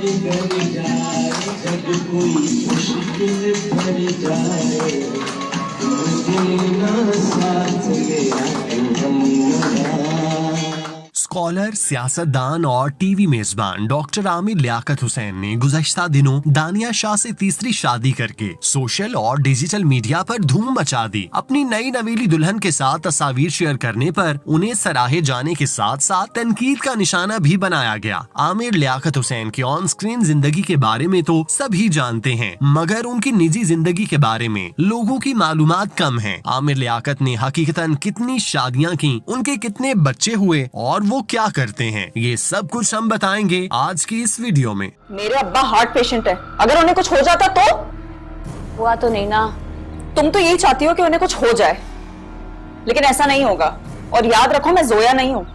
कर जाए, जब कोई मुश्किल पड़ जाए, मुझे ना साथ मेरा तू हम। स्कॉलर, सियासतदान और टीवी मेजबान डॉक्टर आमिर लियाकत हुसैन ने गुज़श्ता दिनों दानिया शाह से तीसरी शादी करके सोशल और डिजिटल मीडिया पर धूम मचा दी। अपनी नई नवेली दुल्हन के साथ तस्वीर शेयर करने पर उन्हें सराहे जाने के साथ साथ तनकीद का निशाना भी बनाया गया। आमिर लियाकत हुसैन की ऑन स्क्रीन जिंदगी के बारे में तो सभी जानते हैं, मगर उनकी निजी जिंदगी के बारे में लोगों की मालूमात कम है। आमिर लियाकत ने हकीकतन कितनी शादियां की, उनके कितने बच्चे हुए और वो क्या करते हैं, ये सब कुछ हम बताएंगे आज की इस वीडियो में। मेरे अब्बा हार्ट पेशेंट है, अगर उन्हें कुछ हो जाता तो? हुआ तो नहीं ना। तुम तो यही चाहती हो कि उन्हें कुछ हो जाए, लेकिन ऐसा नहीं होगा। और याद रखो, मैं जोया नहीं हूँ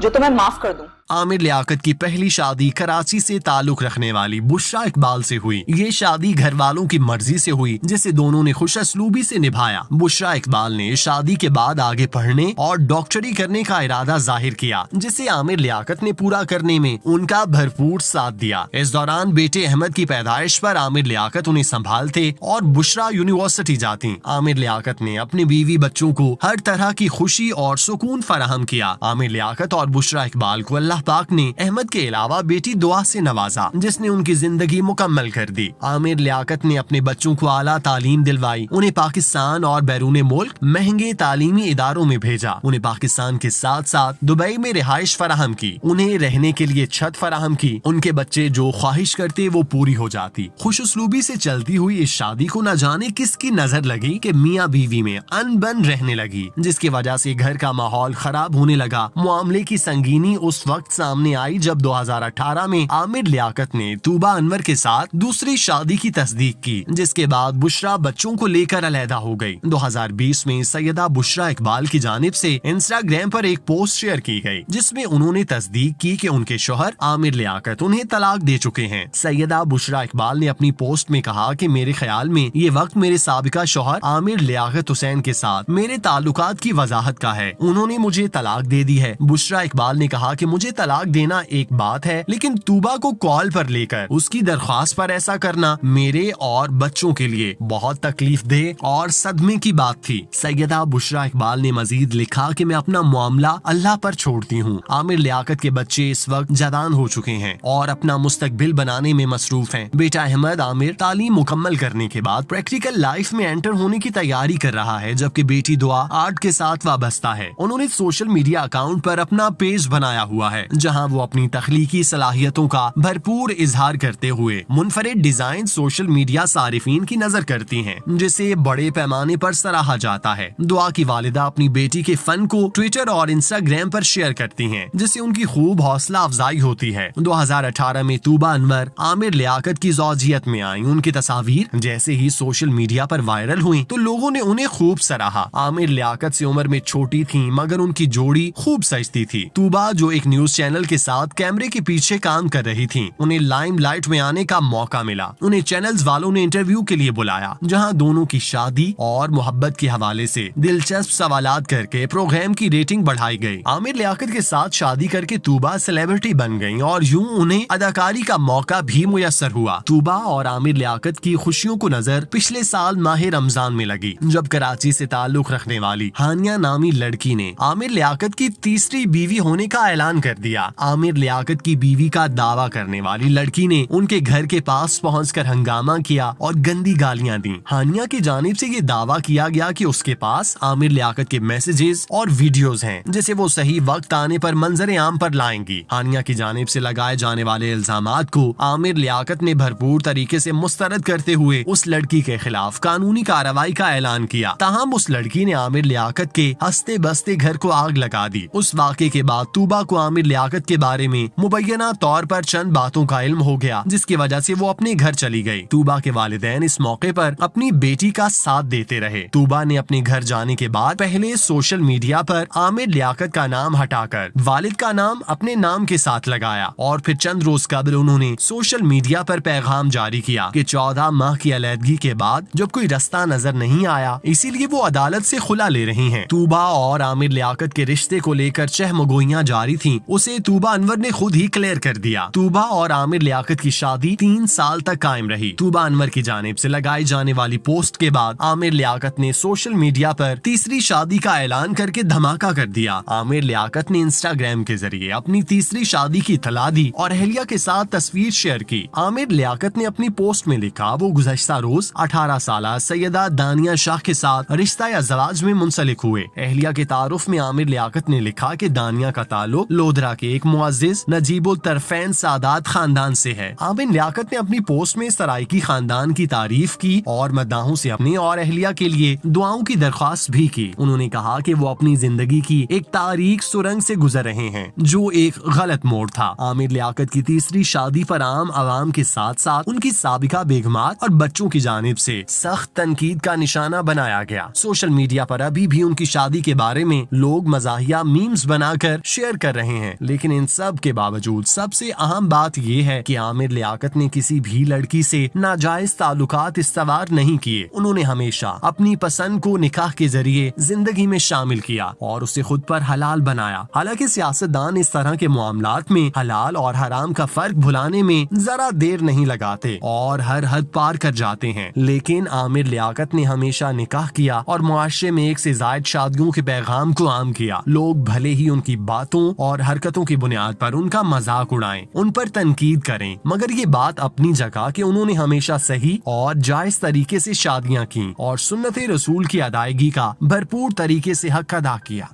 जो तुम्हें माफ कर दूं। आमिर लियाकत की पहली शादी कराची से ताल्लुक रखने वाली बुशरा इकबाल से हुई। ये शादी घर वालों की मर्जी से हुई, जिसे दोनों ने खुशअस्लूबी से निभाया। बुशरा इकबाल ने शादी के बाद आगे पढ़ने और डॉक्टरी करने का इरादा जाहिर किया, जिसे आमिर लियाकत ने पूरा करने में उनका भरपूर साथ दिया। इस दौरान बेटे अहमद की पैदाइश पर आमिर लियाकत उन्हें संभालते और बुशरा यूनिवर्सिटी जाती। आमिर लियाकत ने अपने बीवी बच्चों को हर तरह की खुशी और सुकून फराहम किया। आमिर लियाकत और बुशरा इकबाल को अल्लाह पाक ने अहमद के अलावा बेटी दुआ से नवाजा, जिसने उनकी जिंदगी मुकम्मल कर दी। आमिर लियाकत ने अपने बच्चों को आला तालीम दिलवाई, उन्हें पाकिस्तान और बैरून मुल्क महंगे तालीमी इदारों में भेजा, उन्हें पाकिस्तान के साथ साथ दुबई में रिहाइश फराहम की, उन्हें रहने के लिए छत फराहम की। उनके बच्चे जो ख्वाहिश करते वो पूरी हो जाती। खुशउस्लूबी से चलती हुई इस शादी को न जाने किसकी नजर लगी कि मियाँ बीवी में अनबन रहने लगी, जिसकी वजह से घर का माहौल खराब होने लगा। मामले की संगीनी उस वक्त सामने आई जब 2018 में आमिर लियाकत ने तूबा अनवर के साथ दूसरी शादी की तस्दीक की, जिसके बाद बुशरा बच्चों को लेकर अलहदा हो गई। 2020 में सैयदा बुशरा इकबाल की जानिब से इंस्टाग्राम पर एक पोस्ट शेयर की गई, जिसमें उन्होंने तस्दीक की कि उनके शौहर आमिर लियाकत उन्हें तलाक दे चुके हैं। सैयदा बुशरा इकबाल ने अपनी पोस्ट में कहा कि मेरे ख्याल में ये वक्त मेरे साबिका शौहर आमिर लियाकत हुसैन के साथ मेरे ताल्लुकात की वजाहत का है। उन्होंने मुझे तलाक दे दी है। बुशरा इकबाल ने कहा कि मुझे तलाक देना एक बात है, लेकिन तूबा को कॉल पर लेकर उसकी दरख्वास्त पर ऐसा करना मेरे और बच्चों के लिए बहुत तकलीफ दे और सदमे की बात थी। सैयदा बुशरा इकबाल ने मजीद लिखा कि मैं अपना मामला अल्लाह पर छोड़ती हूँ। आमिर लियाकत के बच्चे इस वक्त जदान हो चुके हैं और अपना मुस्तकबिल बनाने में मसरूफ हैं। बेटा अहमद आमिर तालीम मुकम्मल करने के बाद प्रैक्टिकल लाइफ में एंटर होने की तैयारी कर रहा है, जबकि बेटी दुआ आर्ट के साथ वाबस्ता है। उन्होंने सोशल मीडिया अकाउंट पर अपना पेज बनाया हुआ है, जहां वो अपनी तख्लीकी सलाहियतों का भरपूर इजहार करते हुए मुनफरिद डिजाइन सोशल मीडिया सारिफीन की नजर करती हैं, जिसे बड़े पैमाने पर सराहा जाता है। दुआ की वालिदा अपनी बेटी के फन को ट्विटर और इंस्टाग्राम पर शेयर करती हैं, जिससे उनकी खूब हौसला अफजाई होती है। 2018 में तूबा अनवर आमिर लियाकत की ज़ौजियत में आई। उनकी तस्वीर जैसे ही सोशल मीडिया पर वायरल हुई तो लोगों ने उन्हें खूब सराहा। आमिर लियाकत से उम्र में छोटी थी, मगर उनकी जोड़ी खूब सजती थी। तूबा जो एक न्यूज चैनल के साथ कैमरे के पीछे काम कर रही थी, उन्हें लाइमलाइट में आने का मौका मिला। उन्हें चैनल्स वालों ने इंटरव्यू के लिए बुलाया, जहां दोनों की शादी और मोहब्बत के हवाले से दिलचस्प सवालात करके प्रोग्राम की रेटिंग बढ़ाई गई। आमिर लियाकत के साथ शादी करके तूबा सेलिब्रिटी बन गई और यूं उन्हें अदाकारी का मौका भी मुयस्सर हुआ। तूबा और आमिर लियाकत की खुशियों को नजर पिछले साल माह रमजान में लगी, जब कराची से ताल्लुक रखने वाली हानिया नामी लड़की ने आमिर लियाकत की तीसरी बीवी होने का ऐलान कर दिया। आमिर लियाकत की बीवी का दावा करने वाली लड़की ने उनके घर के पास पहुंचकर हंगामा किया और गंदी गालियां दी। हानिया की जानिब से ये दावा किया गया कि उसके पास आमिर लियाकत के मैसेजेस और वीडियोस हैं, जिसे वो सही वक्त आने पर मंजर आम पर लाएंगी। हानिया की जानिब से लगाए जाने वाले इल्जामात को आमिर लियाकत ने भरपूर तरीके से मुस्तरद करते हुए उस लड़की के खिलाफ कानूनी कार्रवाई का ऐलान किया। ताहम उस लड़की ने आमिर लियाकत के हंसते बसते घर को आग लगा दी। उस वाक़े के बाद तूबा को आमिर लियाकत के बारे में मुबैना तौर पर चंद बातों का इल्म हो गया, जिसकी वजह से वो अपने घर चली गई। तूबा के वालिदैन इस मौके पर अपनी बेटी का साथ देते रहे। तूबा ने अपने घर जाने के बाद पहले सोशल मीडिया पर आमिर लियाकत का नाम हटाकर वालिद का नाम अपने नाम के साथ लगाया और फिर चंद रोज कबल उन्होंने सोशल मीडिया पर पैगाम जारी किया कि 14 माह की अलैदगी के बाद जब कोई रास्ता नजर नहीं आया, इसीलिए वो अदालत से खुला ले रही हैं। तूबा और आमिर लियाकत के रिश्ते को लेकर चहमगोइयां जारी थी। उसे तूबा अनवर ने खुद ही क्लियर कर दिया। तूबा और आमिर लियाकत की शादी 3 साल तक कायम रही। तूबा अनवर की जानिब से लगाई जाने वाली पोस्ट के बाद आमिर लियाकत ने सोशल मीडिया पर तीसरी शादी का ऐलान करके धमाका कर दिया। आमिर लियाकत ने इंस्टाग्राम के जरिए अपनी तीसरी शादी की इत्तला दी और अहलिया के साथ तस्वीर शेयर की। आमिर लियाकत ने अपनी पोस्ट में लिखा वो गुज़श्ता रोज 18 साला सैयदा दानिया शाह के साथ रिश्ता या ज़वाज में मुंसलिक हुए। अहलिया के तारुफ में आमिर लियाकत ने लिखा कि दानिया का ताल्लुक लोधरा के एक मुअज़्ज़िज़ नजीबुल तरफ़ैन सादात खानदान से है। आमिर लियाकत ने अपनी पोस्ट में सराइकी खानदान की तारीफ की और मद्दाहों से अपने और अहलिया के लिए दुआओं की दरख्वास्त भी की। उन्होंने कहा कि वो अपनी जिंदगी की एक तारीख सुरंग से गुजर रहे हैं जो एक गलत मोड़ था। आमिर लियाकत की तीसरी शादी पर आम आवाम के साथ साथ उनकी साबिका बेगमात और बच्चों की जानिब से सख्त तनकीद का निशाना बनाया गया। सोशल मीडिया पर अभी भी उनकी शादी के बारे में लोग मज़ाहिया मीम्स बनाकर शेयर कर रहे हैं, लेकिन इन सब के बावजूद सबसे अहम बात ये है कि आमिर लियाकत ने किसी भी लड़की से नाजायज ताल्लुकात इस्तवार नहीं किए। उन्होंने हमेशा अपनी पसंद को निकाह के जरिए जिंदगी में शामिल किया और उसे खुद पर हलाल बनाया। हालांकि सियासतदान इस तरह के मामलात में हलाल और हराम का फर्क भुलाने में जरा देर नहीं लगाते और हर हद पार कर जाते हैं, लेकिन आमिर लियाकत ने हमेशा निकाह किया और मुआशरे में एक से जायद शादियों के पैगाम को आम किया। लोग भले ही उनकी बातों और हरकतों की बुनियाद पर उनका मजाक उड़ाएं, उन पर तनकीद करें, मगर ये बात अपनी जगह कि उन्होंने हमेशा सही और जायज तरीके से शादियां की और सुन्नत रसूल की अदायगी का भरपूर तरीके से हक अदा किया।